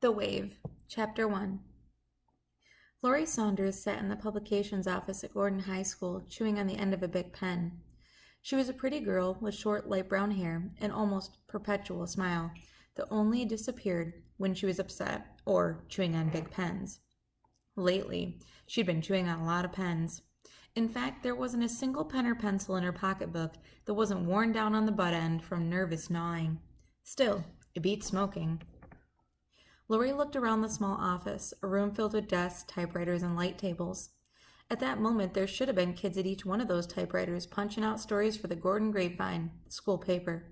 The Wave, Chapter 1. Lori Saunders sat in the publications office at Gordon High School, chewing on the end of a big pen. She was a pretty girl with short light brown hair and almost perpetual smile that only disappeared when she was upset or chewing on big pens. Lately, she'd been chewing on a lot of pens. In fact, there wasn't a single pen or pencil in her pocketbook that wasn't worn down on the butt end from nervous gnawing. Still, it beat smoking. Lori looked around the small office, a room filled with desks, typewriters, and light tables. At that moment, there should have been kids at each one of those typewriters punching out stories for the Gordon Grapevine, the school paper.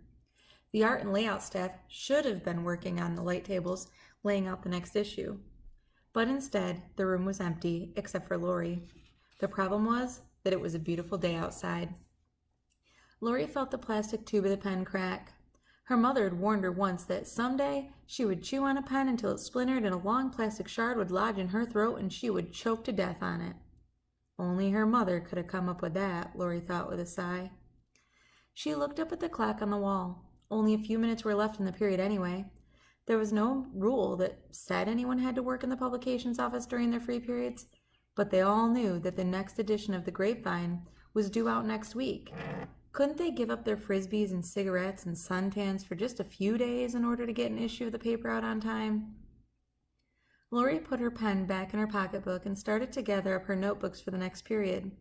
The art and layout staff should have been working on the light tables, laying out the next issue. But instead, the room was empty, except for Lori. The problem was that it was a beautiful day outside. Lori felt the plastic tube of the pen crack. Her mother had warned her once that someday she would chew on a pen until it splintered and a long plastic shard would lodge in her throat and she would choke to death on it. Only her mother could have come up with that, Lori thought with a sigh. She looked up at the clock on the wall. Only a few minutes were left in the period anyway. There was no rule that said anyone had to work in the publications office during their free periods, but they all knew that the next edition of the Grapevine was due out next week. Couldn't they give up their frisbees and cigarettes and suntans for just a few days in order to get an issue of the paper out on time? Lori put her pen back in her pocketbook and started to gather up her notebooks for the next period.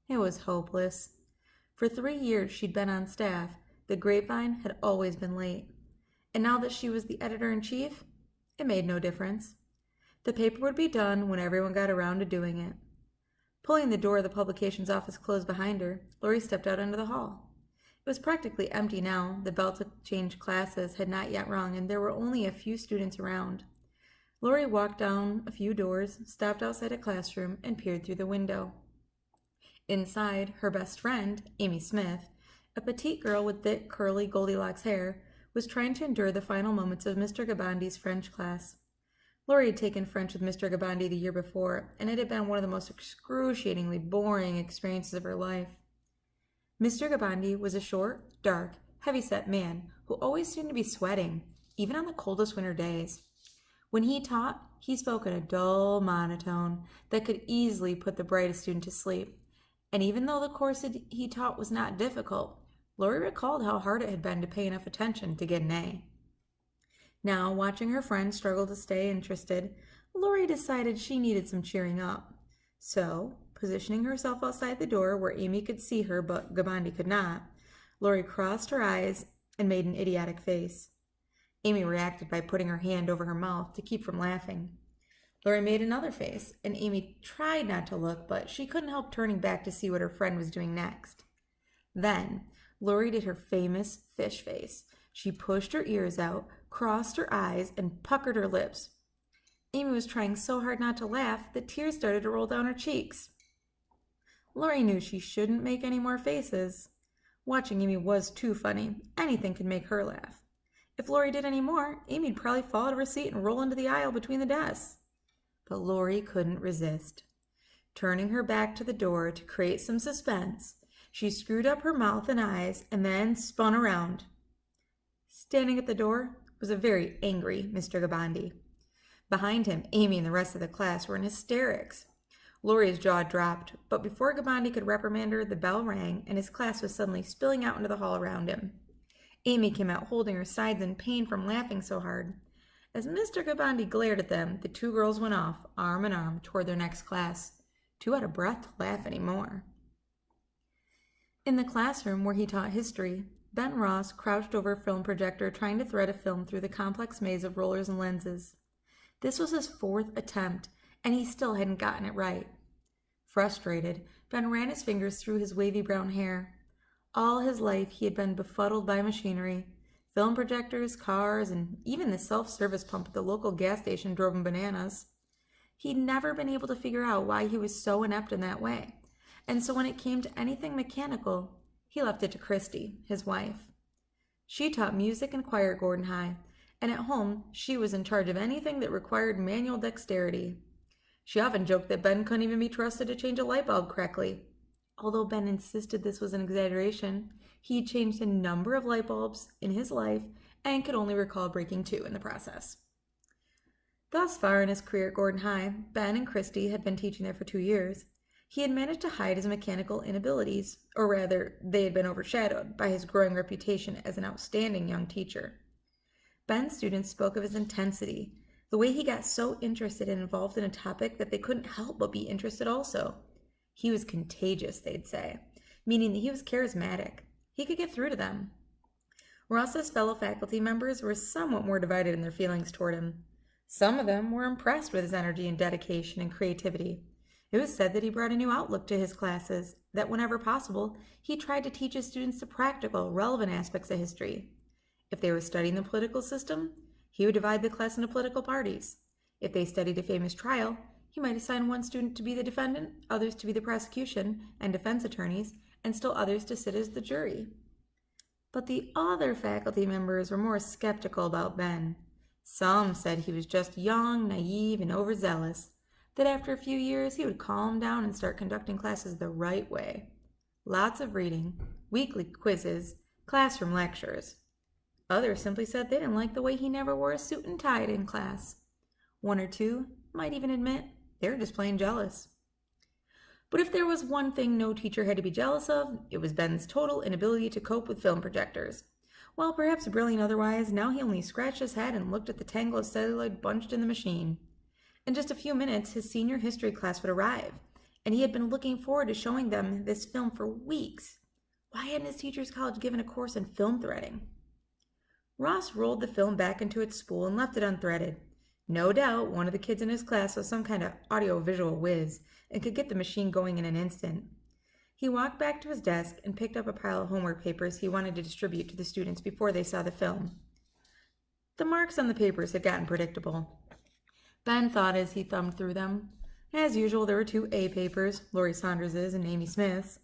It was hopeless. For 3 years she'd been on staff, the Grapevine had always been late. And now that she was the editor-in-chief, it made no difference. The paper would be done when everyone got around to doing it. Pulling the door of the publications office closed behind her, Lori stepped out into the hall. It was practically empty now. The bell to change classes had not yet rung, and there were only a few students around. Lori walked down a few doors, stopped outside a classroom, and peered through the window. Inside, her best friend, Amy Smith, a petite girl with thick, curly Goldilocks hair, was trying to endure the final moments of Mr. Gabandi's French class. Lori had taken French with Mr. Gabandi the year before, and it had been one of the most excruciatingly boring experiences of her life. Mr. Gabandi was a short, dark, heavy-set man who always seemed to be sweating, even on the coldest winter days. When he taught, he spoke in a dull monotone that could easily put the brightest student to sleep. And even though the course he taught was not difficult, Lori recalled how hard it had been to pay enough attention to get an A. Now, watching her friend struggle to stay interested, Lori decided she needed some cheering up. So, positioning herself outside the door where Amy could see her but Gabandi could not, Lori crossed her eyes and made an idiotic face. Amy reacted by putting her hand over her mouth to keep from laughing. Lori made another face, and Amy tried not to look, but she couldn't help turning back to see what her friend was doing next. Then, Lori did her famous fish face. She pushed her ears out, crossed her eyes, and puckered her lips. Amy was trying so hard not to laugh that tears started to roll down her cheeks. Lori knew she shouldn't make any more faces. Watching Amy was too funny. Anything could make her laugh. If Lori did any more, Amy'd probably fall out of her seat and roll into the aisle between the desks. But Lori couldn't resist. Turning her back to the door to create some suspense, she screwed up her mouth and eyes and then spun around. Standing at the door was a very angry Mr. Gabandi. Behind him, Amy and the rest of the class were in hysterics. Lori's jaw dropped, but before Gabandi could reprimand her, the bell rang, and his class was suddenly spilling out into the hall around him. Amy came out holding her sides in pain from laughing so hard. As Mr. Gabandi glared at them, the two girls went off, arm in arm, toward their next class, too out of breath to laugh any more. In the classroom where he taught history, Ben Ross crouched over a film projector trying to thread a film through the complex maze of rollers and lenses. This was his 4th attempt, and he still hadn't gotten it right. Frustrated, Ben ran his fingers through his wavy brown hair. All his life he had been befuddled by machinery. Film projectors, cars, and even the self-service pump at the local gas station drove him bananas. He'd never been able to figure out why he was so inept in that way, and so when it came to anything mechanical, he left it to Christy, his wife. She taught music and choir at Gordon High, and at home she was in charge of anything that required manual dexterity. She often joked that Ben couldn't even be trusted to change a light bulb correctly. Although Ben insisted this was an exaggeration, he had changed a number of light bulbs in his life and could only recall breaking 2 in the process. Thus far in his career at Gordon High, Ben and Christy had been teaching there for 2 years. He had managed to hide his mechanical inabilities, or rather, they had been overshadowed by his growing reputation as an outstanding young teacher. Ben's students spoke of his intensity, the way he got so interested and involved in a topic that they couldn't help but be interested also. He was contagious, they'd say, meaning that he was charismatic. He could get through to them. Ross's fellow faculty members were somewhat more divided in their feelings toward him. Some of them were impressed with his energy and dedication and creativity. It was said that he brought a new outlook to his classes, that whenever possible, he tried to teach his students the practical, relevant aspects of history. If they were studying the political system, he would divide the class into political parties. If they studied a famous trial, he might assign one student to be the defendant, others to be the prosecution and defense attorneys, and still others to sit as the jury. But the other faculty members were more skeptical about Ben. Some said he was just young, naive, and overzealous, that after a few years he would calm down and start conducting classes the right way. Lots of reading, weekly quizzes, classroom lectures. Others simply said they didn't like the way he never wore a suit and tie in class. One or two might even admit they were just plain jealous. But if there was one thing no teacher had to be jealous of, it was Ben's total inability to cope with film projectors. While perhaps brilliant otherwise, now he only scratched his head and looked at the tangle of celluloid bunched in the machine. In just a few minutes, his senior history class would arrive, and he had been looking forward to showing them this film for weeks. Why hadn't his teacher's college given a course in film threading? Ross rolled the film back into its spool and left it unthreaded. No doubt one of the kids in his class was some kind of audio-visual whiz and could get the machine going in an instant. He walked back to his desk and picked up a pile of homework papers he wanted to distribute to the students before they saw the film. The marks on the papers had gotten predictable. Ben thought as he thumbed through them. As usual, there were 2 A papers, Laurie Saunders's and Amy Smith's.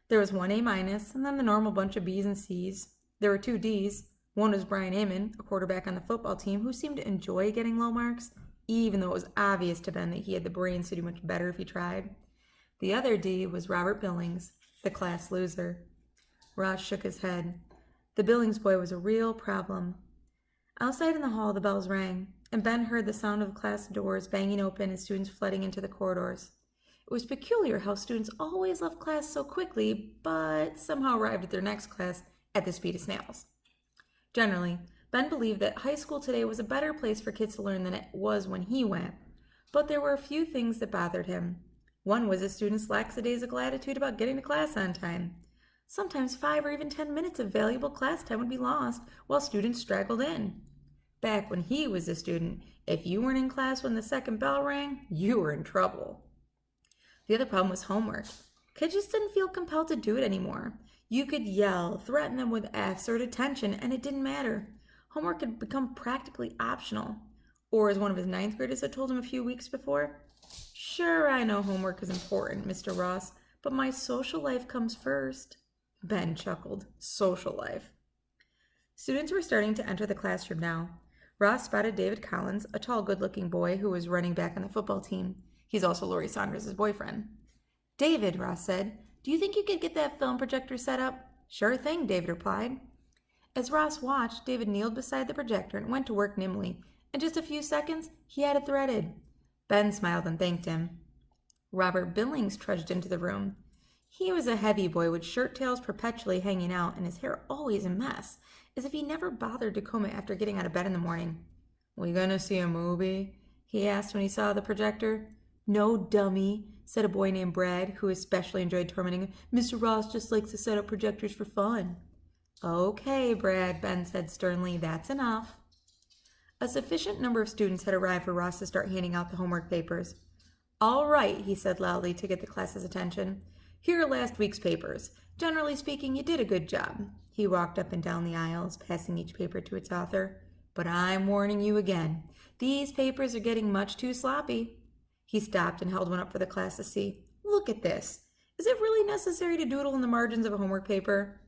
There was 1 A-, and then the normal bunch of B's and C's. There were 2 D's. One was Brian Amon, a quarterback on the football team who seemed to enjoy getting low marks, even though it was obvious to Ben that he had the brains to do much better if he tried. The other D was Robert Billings, the class loser. Ross shook his head. The Billings boy was a real problem. Outside in the hall, the bells rang, and Ben heard the sound of class doors banging open and students flooding into the corridors. It was peculiar how students always left class so quickly, but somehow arrived at their next class at the speed of snails. Generally, Ben believed that high school today was a better place for kids to learn than it was when he went, but there were a few things that bothered him. One was his students' lackadaisical attitude about getting to class on time. Sometimes 5 or even 10 minutes of valuable class time would be lost while students straggled in. Back when he was a student, if you weren't in class when the second bell rang, you were in trouble. The other problem was homework. Kids just didn't feel compelled to do it anymore. You could yell, threaten them with F's or detention, and it didn't matter. Homework had become practically optional. Or as one of his 9th graders had told him a few weeks before, "Sure, I know homework is important, Mr. Ross, but my social life comes first." Ben chuckled. Social life. Students were starting to enter the classroom now. Ross spotted David Collins, a tall, good-looking boy who was running back on the football team. He's also Laurie Saunders' boyfriend. "David," Ross said, "do you think you could get that film projector set up?" "Sure thing," David replied. As Ross watched, David kneeled beside the projector and went to work nimbly. In just a few seconds, he had it threaded. Ben smiled and thanked him. Robert Billings trudged into the room. He was a heavy boy with shirt tails perpetually hanging out and his hair always a mess, as if he never bothered to comb it after getting out of bed in the morning. "We gonna see a movie?" he asked when he saw the projector. "No, dummy," said a boy named Brad, who especially enjoyed tormenting him. "Mr. Ross just likes to set up projectors for fun." "Okay, Brad," Ben said sternly, "that's enough." A sufficient number of students had arrived for Ross to start handing out the homework papers. "All right," he said loudly to get the class's attention. "Here are last week's papers. Generally speaking, you did a good job." He walked up and down the aisles, passing each paper to its author. "But I'm warning you again. These papers are getting much too sloppy." He stopped and held one up for the class to see. "Look at this. Is it really necessary to doodle in the margins of a homework paper?"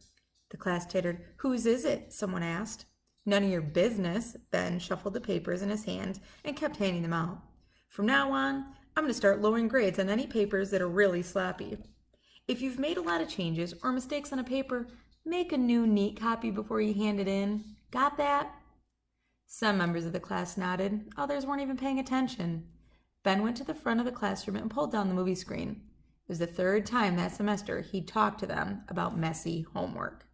The class tittered. "Whose is it?" someone asked. "None of your business." Ben shuffled the papers in his hand and kept handing them out. "From now on, I'm going to start lowering grades on any papers that are really sloppy. If you've made a lot of changes or mistakes on a paper, make a new neat copy before you hand it in. Got that?" Some members of the class nodded, others weren't even paying attention. Ben went to the front of the classroom and pulled down the movie screen. It was the third time that semester he'd talked to them about messy homework.